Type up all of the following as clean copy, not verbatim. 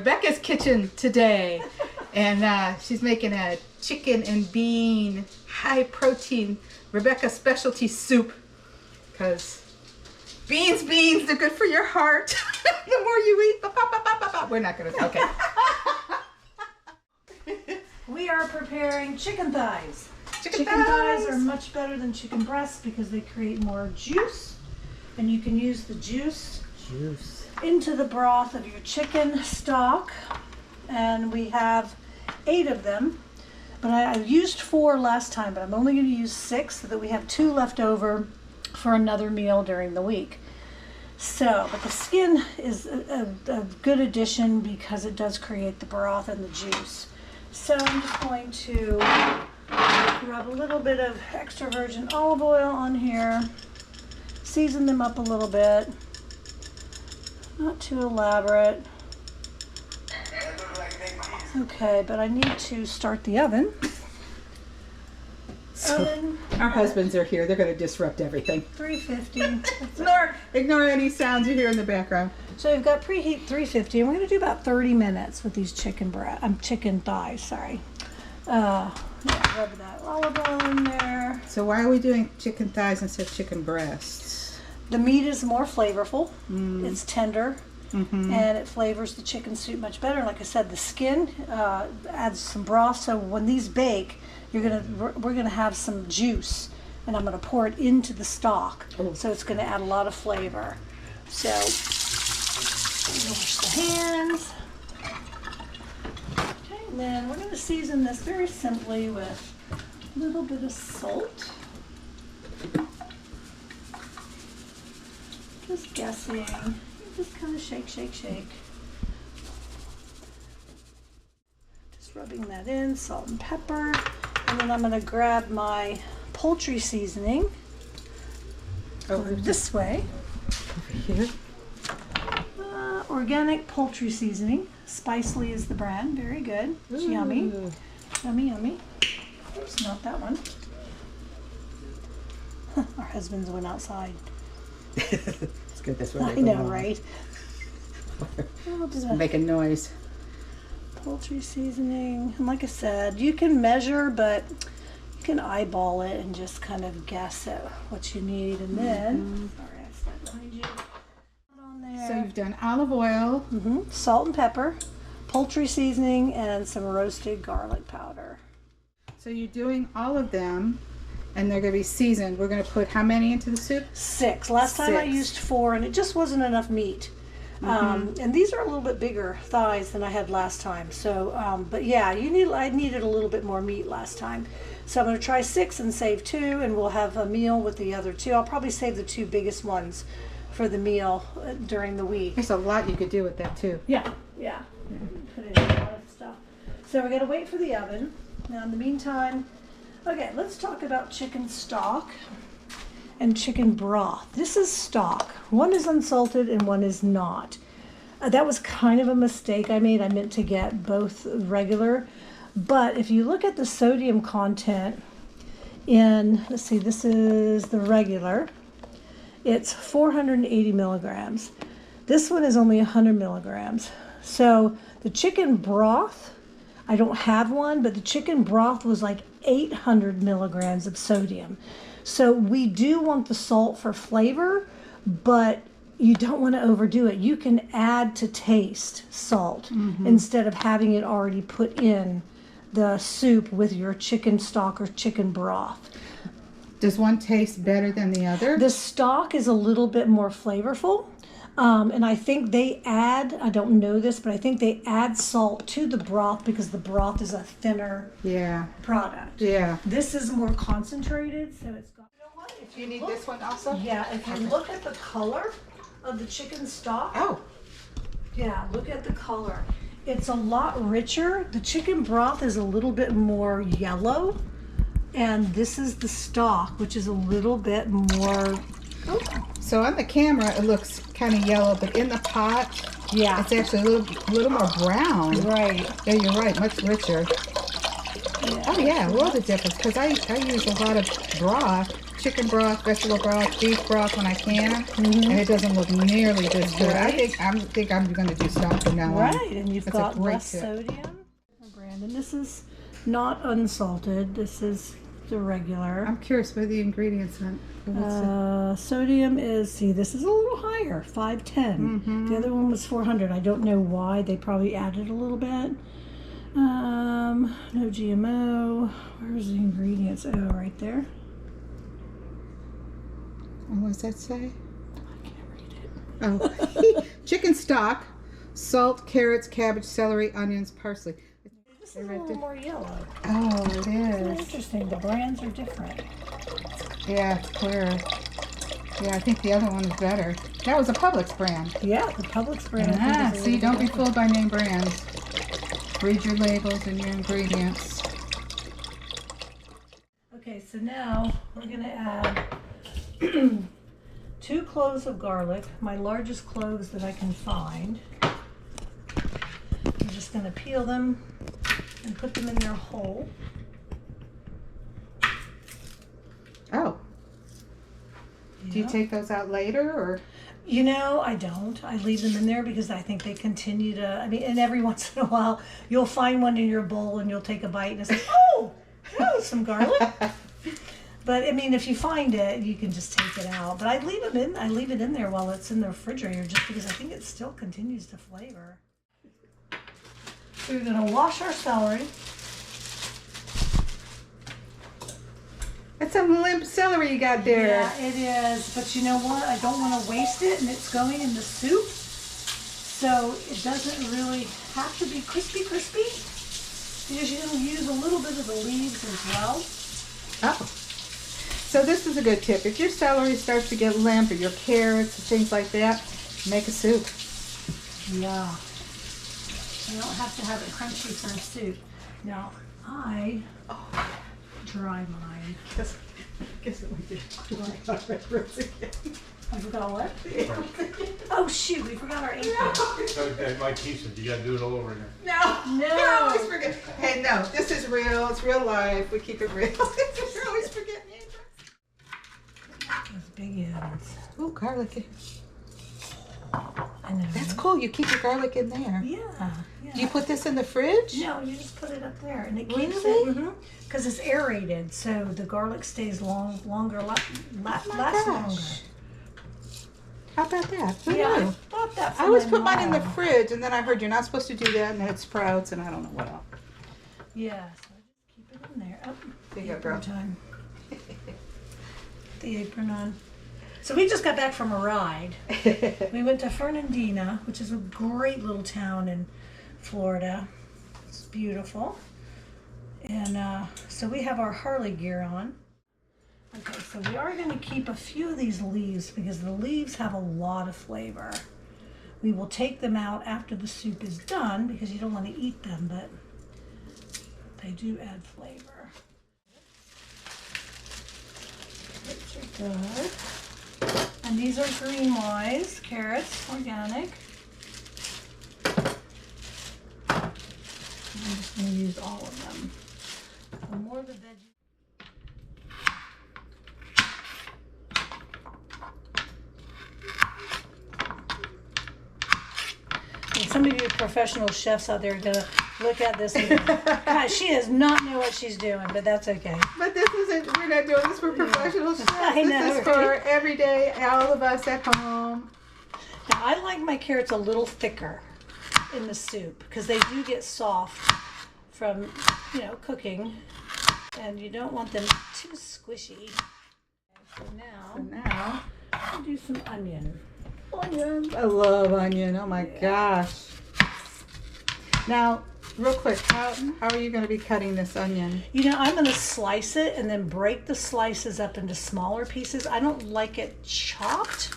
Rebecca's kitchen today. And she's making a chicken and bean high protein Rebecca specialty soup. Because beans, they're good for your heart. The more you eat, we're not going to, okay. We are preparing chicken thighs. Chicken thighs are much better than chicken breasts because they create more juice. And you can use the juice into the broth of your chicken stock. And we have 8 of them. But I used 4 last time, but I'm only going to use 6 so that we have 2 left over for another meal during the week. So, but the skin is a good addition because it does create the broth and the juice. So I'm just going to grab a little bit of extra virgin olive oil on here, season them up a little bit, not too elaborate. Okay, but I need to start the oven. So our husbands are here. They're going to disrupt everything. 350. Ignore any sounds you hear in the background. So we've got preheat 350, and we're going to do about 30 minutes with these chicken thighs. Sorry. Rub that olive oil in there. So why are we doing chicken thighs instead of chicken breasts? The meat is more flavorful. It's tender. And it flavors the chicken soup much better. Like I said, the skin adds some broth. So when these bake, we're gonna have some juice, and I'm gonna pour it into the stock. So it's gonna add a lot of flavor. So wash the hands. Okay, and then we're gonna season this very simply with a little bit of salt. Just guessing. Just kind of shake. Just rubbing that in, salt and pepper. And then I'm going to grab my poultry seasoning over this way. Over here. Organic poultry seasoning. Spicely is the brand. Very good. It's yummy. Yummy. Oops, not that one. Our husbands went outside. It's good this way. I know, right? Just making noise. Poultry seasoning. And like I said, you can measure, but you can eyeball it and just kind of guess at what you need. And then, sorry, I stepped behind you. On there. So you've done olive oil, Salt and pepper, poultry seasoning, and some roasted garlic powder. So you're doing all of them, and they're going to be seasoned. We're going to put how many into the soup? 6. Last time I used 4, and it just wasn't enough meat. And these are a little bit bigger thighs than I had last time. So, but yeah, I needed a little bit more meat last time. So I'm going to try 6 and save 2, and we'll have a meal with the other 2. I'll probably save the 2 biggest ones for the meal during the week. There's a lot you could do with that too. Yeah. Put in a lot of stuff. So we're going to wait for the oven. Now in the meantime, okay, let's talk about chicken stock and chicken broth. This is stock. One is unsalted and one is not. That was kind of a mistake I made. I meant to get both regular. But if you look at the sodium content in, let's see, this is the regular. It's 480 milligrams. This one is only 100 milligrams. So the chicken broth, I don't have one, but the chicken broth was like 800 milligrams of sodium. So we do want the salt for flavor, but you don't want to overdo it. You can add to taste salt instead of having it already put in the soup with your chicken stock or chicken broth. Does one taste better than the other? The stock is a little bit more flavorful. And I think they add, I don't know this, but I think they add salt to the broth because the broth is a thinner product. Yeah. This is more concentrated, so it's got, you know what? If you need this one also? Yeah, if you look at the color of the chicken stock. Oh. Yeah, look at the color. It's a lot richer. The chicken broth is a little bit more yellow. And this is the stock, which is a little bit more. So on the camera, it looks kind of yellow, but in the pot, it's actually a little more brown. Right. Yeah, you're right. Much richer. Yeah. Oh yeah, world of difference. Because I use a lot of broth, chicken broth, vegetable broth, beef broth when I can, and it doesn't look nearly this good. Right. I think I'm going to do stock from now on. Right, and you've That's a got great less tip. sodium. Brandon, this is not unsalted. This is the regular. I'm curious what the ingredients meant. Sodium is, see, this is a little higher, 510. The other one was 400. I don't know why. They probably added a little bit. No GMO. Where's the ingredients? Oh, right there. And what does that say? I can't read it. Oh, chicken stock, salt, carrots, cabbage, celery, onions, parsley. This is a little more yellow. Oh, it It's is. interesting. The brands are different. Yeah, it's clearer. Yeah, I think the other one is better. That was a Publix brand. Yeah, the Publix brand. I think, Ah, is a see, little don't be different. fooled by name brands. Read your labels and your ingredients. Okay, so now we're going to add 2 cloves of garlic, my largest cloves that I can find. I'm just going to peel them and put them in their hole. Oh, do you Yeah. take those out later or? You know, I don't. I leave them in there because I think they continue to, I mean, and every once in a while you'll find one in your bowl and you'll take a bite and it's like, oh, that was some garlic. But I mean, if you find it, you can just take it out. But I leave it in there while it's in the refrigerator just because I think it still continues to flavor. So we're gonna wash our celery. That's some limp celery you got there. Yeah, it is. But you know what? I don't want to waste it, and it's going in the soup. So it doesn't really have to be crispy, because you'll use a little bit of the leaves as well. Oh. So this is a good tip. If your celery starts to get limp or your carrots and things like that, make a soup. Yeah. You don't have to have it crunchy for a soup. Now, I dry mine. Guess what we did? I forgot what? Oh shoot, we forgot our apron. Okay, like he said, you gotta do it all over again. No. No. You always forget. Hey, no, this is real. It's real life. We keep it real. You're always forgetting. Those big ends. Ooh, garlic. I know. That's cool. You keep your garlic in there. Yeah. Yeah. Do you put this in the fridge? No, you just put it up there, and it keeps Really? it. Because it's aerated, so the garlic stays longer. Lasts longer. How about that? Who Yeah, I knew? thought that. I always put mine in the fridge, and then I heard you're not supposed to do that, and then it sprouts, and I don't know what else. Yeah, so I just keep it in there. Oh, There you go, apron girl. time. The apron on. So we just got back from a ride. We went to Fernandina, which is a great little town in Florida. It's beautiful. And so we have our Harley gear on. Okay, so we are going to keep a few of these leaves because the leaves have a lot of flavor. We will take them out after the soup is done because you don't want to eat them, but they do add flavor. Those are good. And these are green wise carrots, organic. I'm just going to use all of them. The more the veggies. And some of you professional chefs out there are going to look at this and go, God, she does not know what she's doing, but that's okay. But this isn't, we're not doing this for professional chefs. I know, This is for everyday, all of us at home. Now, I like my carrots a little thicker in the soup because they do get soft from, cooking, and you don't want them too squishy. So now, I'll do some onion. Onion. I love onion. Oh my gosh. Now, real quick, how are you going to be cutting this onion? I'm going to slice it and then break the slices up into smaller pieces. I don't like it chopped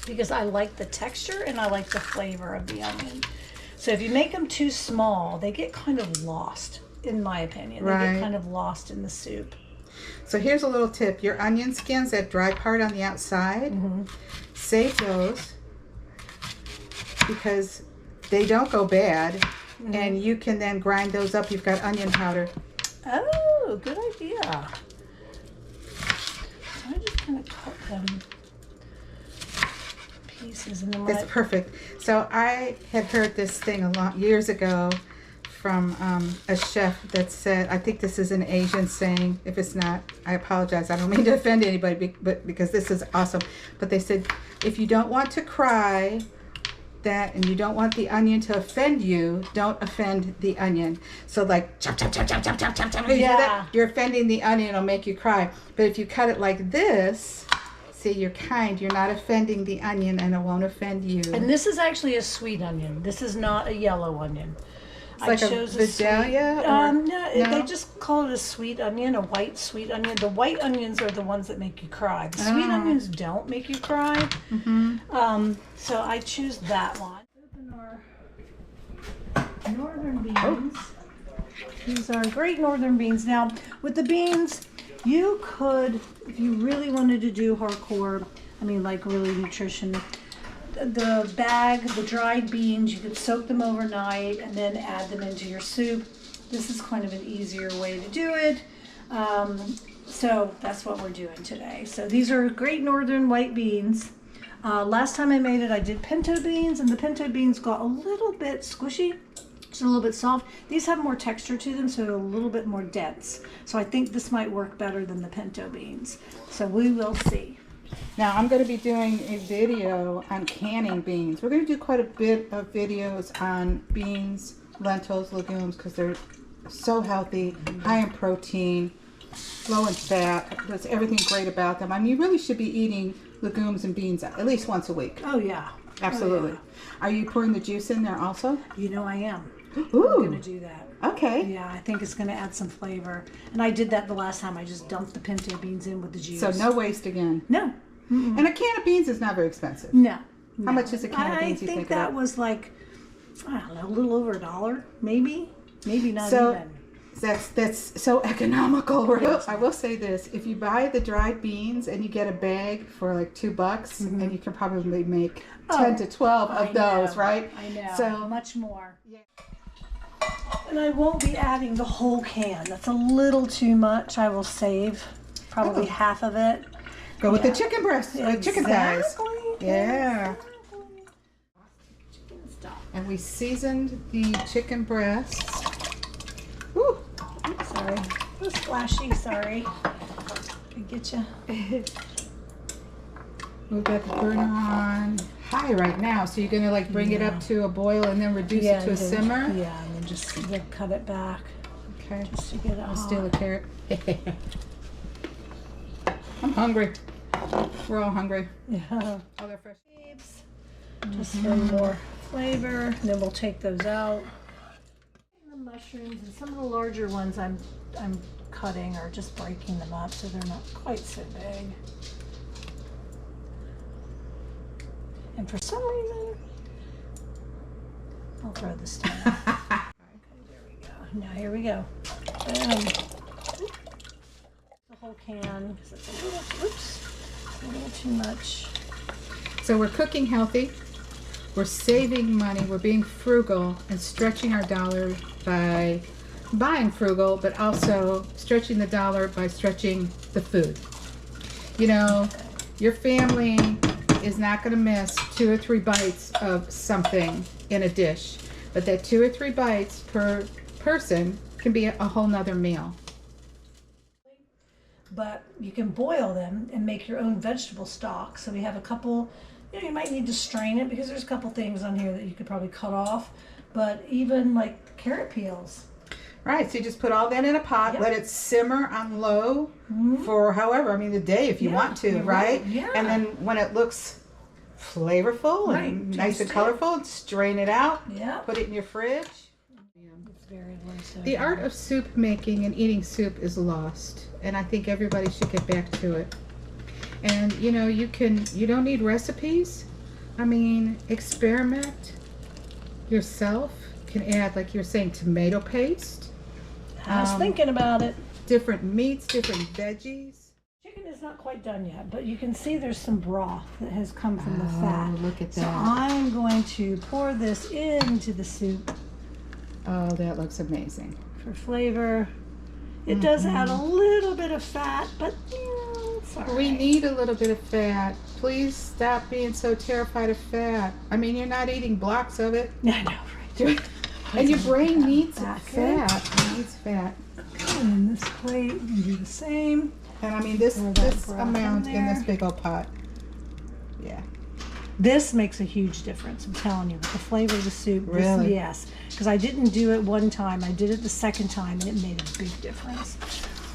because I like the texture and I like the flavor of the onion. So if you make them too small, they get kind of lost, in my opinion. They Right. get kind of lost in the soup. So here's a little tip. Your onion skins, that dry part on the outside, save those because they don't go bad. And you can then grind those up. You've got onion powder. Oh, good idea. So I just kind of cut them pieces and then It's perfect. So I had heard this thing years ago from a chef that said, I think this is an Asian saying. If it's not, I apologize. I don't mean to offend anybody, but because this is awesome. But they said, if you don't want to cry and you don't want the onion to offend you, don't offend the onion. So like chop, chop, chop, chop, chop, chop, chop, chop. Yeah. You're offending the onion, it'll make you cry. But if you cut it like this, see, you're kind. You're not offending the onion, and it won't offend you. And this is actually a sweet onion. This is not a yellow onion. It's like a Vidalia? No, they just call it a sweet onion, a white sweet onion. The white onions are the ones that make you cry. The sweet onions don't make you cry. Mm-hmm. So I choose that one. Open our northern beans. These are great northern beans. Now, with the beans, you could, if you really wanted to do hardcore, I mean like really nutrition, the dried beans, you could soak them overnight and then add them into your soup. This is kind of an easier way to do it. So that's what we're doing today. So these are great northern white beans. Last time I made it, I did pinto beans, and the pinto beans got a little bit squishy. It's a little bit soft. These have more texture to them, so they're a little bit more dense. So I think this might work better than the pinto beans. So we will see. Now I'm going to be doing a video on canning beans. We're going to do quite a bit of videos on beans, lentils, legumes, because they're so healthy, high in protein, low in fat. There's everything great about them. I mean, you really should be eating legumes and beans at least once a week. Oh yeah. Absolutely. Oh, yeah. Are you pouring the juice in there also? You know I am. Ooh. I'm going to do that. Okay. Yeah, I think it's going to add some flavor. And I did that the last time. I just dumped the pinto beans in with the juice. So no waste again. No. Mm-mm. And a can of beans is not very expensive. No. How much is a can of beans? I think that was like, I don't know, a little over $1, maybe. Maybe not even. That's so economical. I will say this: if you buy the dried beans and you get a bag for like $2, and you can probably make 10 to 12 of those, right? I know. So much more. Yeah. And I won't be adding the whole can. That's a little too much. I will save probably half of it. Go with the chicken breast, chicken thighs. Yeah. Chicken stock. And we seasoned the chicken breasts. Woo. Oops, sorry. It was flashy, sorry. I get you. We've got the burner on high right now, so you're gonna like bring it up to a boil and then reduce it to a simmer. Yeah, and then just cut it back. Okay. Just to get it I'll hot. steal a carrot. I'm hungry. We're all hungry. Yeah. Oh, they're fresh. Just for more flavor. And then we'll take those out. The mushrooms and some of the larger ones I'm cutting or just breaking them up so they're not quite so big. And for some reason, I'll throw this down. Okay, there we go. Now here we go. The whole can because it's a little too much. So we're cooking healthy. We're saving money. We're being frugal and stretching our dollar by buying frugal, but also stretching the dollar by stretching the food. You know, your family is not going to miss 2 or 3 bites of something in a dish, but that 2 or 3 bites per person can be a whole nother meal. But you can boil them and make your own vegetable stock. So we have a couple, you might need to strain it because there's a couple things on here that you could probably cut off, but even like carrot peels. Right, so you just put all that in a pot, let it simmer on low for however, I mean the day if you want to, right? Yeah. And then when it looks flavorful and nice and colorful, strain it out, put it in your fridge. It's very delicious. The art of soup making and eating soup is lost, and I think everybody should get back to it. And you know, you don't need recipes. I mean, experiment yourself. Can add, like you're saying, tomato paste. I was thinking about it. Different meats, different veggies. Chicken is not quite done yet, but you can see there's some broth that has come from the fat. Look at that. So I'm going to pour this into the soup Oh, that looks amazing. for flavor. It does add a little bit of fat, but it's all right. We need a little bit of fat. Please stop being so terrified of fat. I mean, you're not eating blocks of it. I know, right? And your brain needs Back fat. It needs fat. And in this plate, we can do the same. And I mean, this broth amount in in this there. big old pot. Yeah. This makes a huge difference, I'm telling you, with the flavor of the soup. Really? Yes, because I didn't do it one time. I did it the second time, and it made a big difference.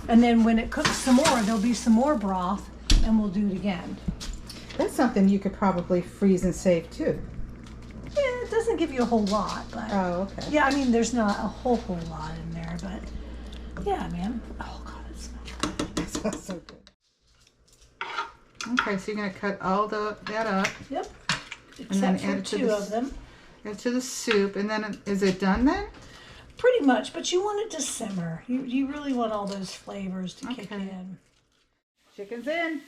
And then when it cooks some more, there'll be some more broth, and we'll do it again. That's something you could probably freeze and save too. Yeah, it doesn't give you a whole lot, but Oh, okay. yeah, I mean, there's not a whole lot in there, but yeah, man. Oh God, it smells good. That smells so good. Okay, so you're gonna cut all that up, Yep. then Except add for it to two the of them. add to the soup, and then is it done then? Pretty much, but you want it to simmer. You really want all those flavors to kick Okay. in. Chicken's in.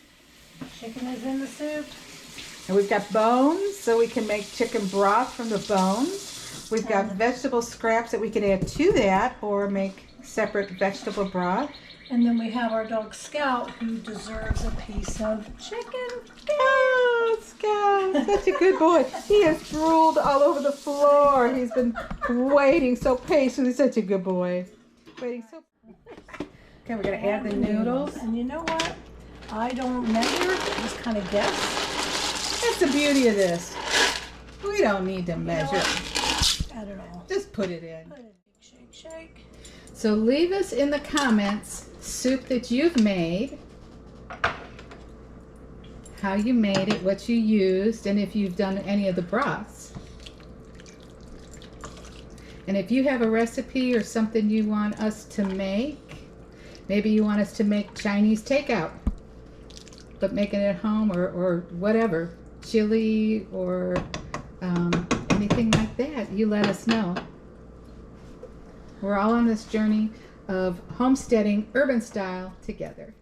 Chicken is in the soup. And we've got bones, so we can make chicken broth from the bones. We've got vegetable scraps that we can add to that or make separate vegetable broth. And then we have our dog Scout, who deserves a piece of chicken. Oh, Scout, such a good boy. He has drooled all over the floor. He's been waiting so patiently. Such a good boy. Waiting so. Okay, we're gonna add the noodles. And you know what? I don't measure, I just kind of guess. That's the beauty of this. We don't need to measure. Add it all. Just put it in. Put it in. Shake, shake. So leave us in the comments soup that you've made, how you made it, what you used, and if you've done any of the broths. And if you have a recipe or something you want us to make, maybe you want us to make Chinese takeout, but making it at home or whatever, chili or anything like that, you let us know. We're all on this journey of homesteading urban style together.